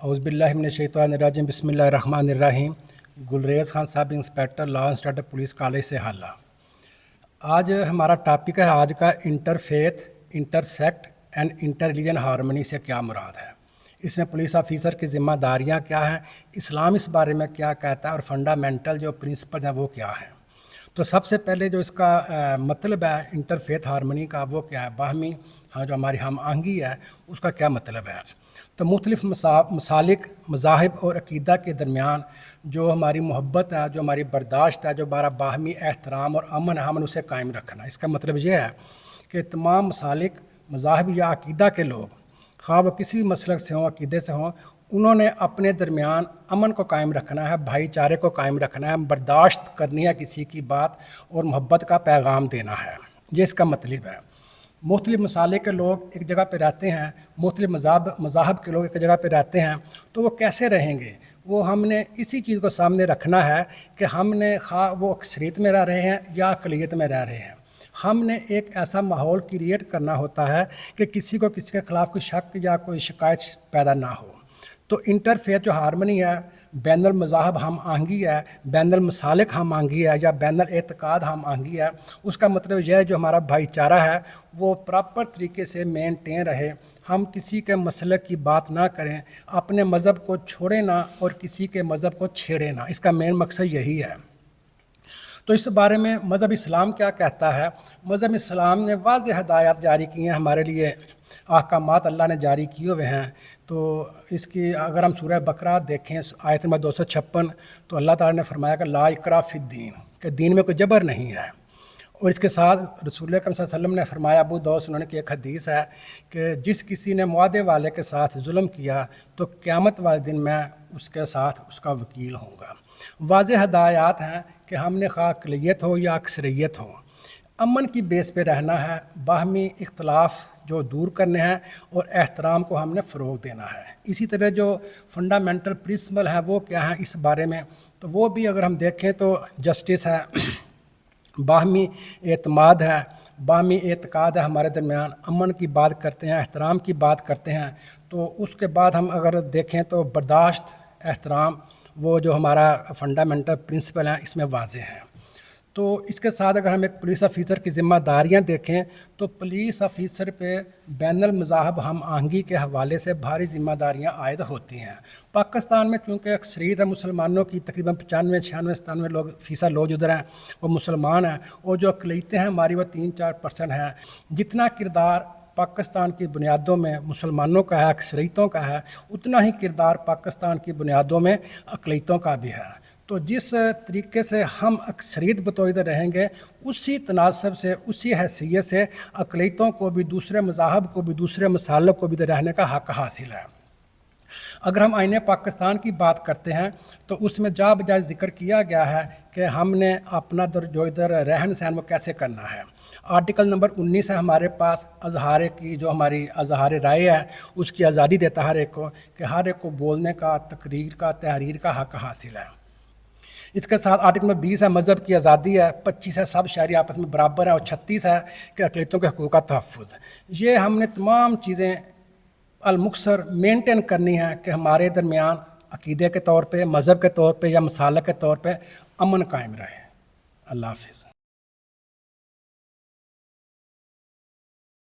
اعوذ باللہ من الشیطان الرجیم بسم اللہ الرحمن الرحیم۔ گلریز خان صاحب، inspector law and state police college سے حالہ۔ آج ہمارا ٹاپک ہے آج کا interfaith, inter sect and inter religion harmony سے کیا مراد ہے۔ اس میں پولیس آفیسر کی ذمہ داریاں کیا ہیں، اسلام اس بارے میں کیا کہتا ہے، اور فنڈامنٹل جو پرنسپل ہیں وہ کیا ہیں۔ تو سب سے پہلے جو اس کا مطلب ہے انٹر فیتھ ہارمنی کا، وہ کیا ہے، باہمی جو ہماری ہم آہنگی ہے اس کا کیا مطلب ہے۔ تو مختلف مسالک، مذاہب اور عقیدہ کے درمیان جو ہماری محبت ہے، جو ہماری برداشت ہے، جو ہمارا باہمی احترام اور امن ہے، ہم اسے قائم رکھنا۔ اس کا مطلب یہ ہے کہ تمام مسالک، مذاہب یا عقیدہ کے لوگ، خواہ وہ کسی بھی مسلک سے ہوں، عقیدے سے ہوں، انہوں نے اپنے درمیان امن کو قائم رکھنا ہے، بھائی چارے کو قائم رکھنا ہے، برداشت کرنی ہے کسی کی بات اور محبت کا پیغام دینا ہے۔ یہ اس کا مطلب ہے۔ مختلف مسالک کے لوگ ایک جگہ پہ رہتے ہیں، مختلف مذاہب کے لوگ ایک جگہ پہ رہتے ہیں، تو وہ کیسے رہیں گے؟ وہ ہم نے اسی چیز کو سامنے رکھنا ہے کہ ہم نے خواہ وہ اکثریت میں رہ رہے ہیں یا اقلیت میں رہ رہے ہیں، ہم نے ایک ایسا ماحول کریٹ کرنا ہوتا ہے کہ کسی کو کسی کے خلاف کوئی شک یا کوئی شکایت پیدا نہ ہو۔ تو انٹر فیتھ جو ہارمنی ہے، بین المذاہب ہم آہنگی ہے، بین المسالک ہم آہنگی ہے، یا بین الاعتقاد ہم آہنگی ہے، اس کا مطلب یہ ہے جو ہمارا بھائی چارہ ہے وہ پراپر طریقے سے مینٹین رہے، ہم کسی کے مسلک کی بات نہ کریں، اپنے مذہب کو چھوڑیں نہ اور کسی کے مذہب کو چھیڑیں نہ۔ اس کا مین مقصد یہی ہے۔ تو اس بارے میں مذہب اسلام کیا کہتا ہے؟ مذہب اسلام نے واضح ہدایات جاری کی ہیں، ہمارے لیے احکامات اللہ نے جاری کیے ہوئے ہیں۔ تو اس کی اگر ہم سورہ بقرہ دیکھیں آیت نمبر 256، تو اللہ تعالیٰ نے فرمایا کہ لا اکراہ فی الدین، کہ دین میں کوئی جبر نہیں ہے۔ اور اس کے ساتھ رسول اکرم صلی اللہ علیہ وسلم نے فرمایا، ابو داؤد سنن کی ایک حدیث ہے کہ جس کسی نے معاہدے والے کے ساتھ ظلم کیا تو قیامت والے دن میں اس کے ساتھ اس کا وکیل ہوں گا۔ واضح ہدایات ہیں کہ ہم نے خواہ اقلیت ہو یا اکثریت ہو، امن کی بیس پہ رہنا ہے، باہمی اختلاف جو دور کرنے ہیں اور احترام کو ہم نے فروغ دینا ہے۔ اسی طرح جو فنڈامنٹل پرنسپل ہیں وہ کیا ہیں اس بارے میں، تو وہ بھی اگر ہم دیکھیں تو جسٹس ہے، باہمی اعتماد ہے، باہمی اعتقاد ہے ہمارے درمیان، امن کی بات کرتے ہیں، احترام کی بات کرتے ہیں۔ تو اس کے بعد ہم اگر دیکھیں تو برداشت، احترام، وہ جو ہمارا فنڈامنٹل پرنسپل ہیں اس میں واضح ہیں۔ تو اس کے ساتھ اگر ہم ایک پولیس آفیسر کی ذمہ داریاں دیکھیں تو پولیس آفیسر پہ بین المذاہب ہم آہنگی کے حوالے سے بھاری ذمہ داریاں عائد ہوتی ہیں۔ پاکستان میں چونکہ اکثریت ہے مسلمانوں کی، تقریباً 95، 96، 97% لوگ ادھر ہیں وہ مسلمان ہیں، اور جو اقلیتیں ہیں ہماری وہ 3-4% ہیں۔ جتنا کردار پاکستان کی بنیادوں میں مسلمانوں کا ہے، اکثریتوں کا ہے، اتنا ہی کردار پاکستان کی بنیادوں میں اقلیتوں کا بھی ہے۔ تو جس طریقے سے ہم اکثریت بطور رہیں گے، اسی تناسب سے، اسی حیثیت سے اقلیتوں کو بھی، دوسرے مذاہب کو بھی، دوسرے مسالک کو بھی رہنے کا حق حاصل ہے۔ اگر ہم آئین پاکستان کی بات کرتے ہیں تو اس میں جا بجا ذکر کیا گیا ہے کہ ہم نے اپنا جو ادھر رہن سہن وہ کیسے کرنا ہے۔ آرٹیکل نمبر 19 ہے ہمارے پاس، اظہار کی جو ہماری اظہار رائے ہے اس کی آزادی دیتا ہے ہر ایک کو، کہ ہر ایک کو بولنے کا، تقریر کا، تحریر کا حق حاصل ہے۔ اس کے ساتھ آرٹیکل نمبر 20 ہے مذہب کی آزادی ہے، 25 ہے سب شہری آپس میں برابر ہیں، اور 36 ہے کہ اقلیتوں کے حقوق کا تحفظ۔ یہ ہم نے تمام چیزیں المختصر مینٹین کرنی ہے کہ ہمارے درمیان عقیدے کے طور پہ، مذہب کے طور پہ یا مسالک کے طور پہ امن قائم رہے۔ اللہ حافظ۔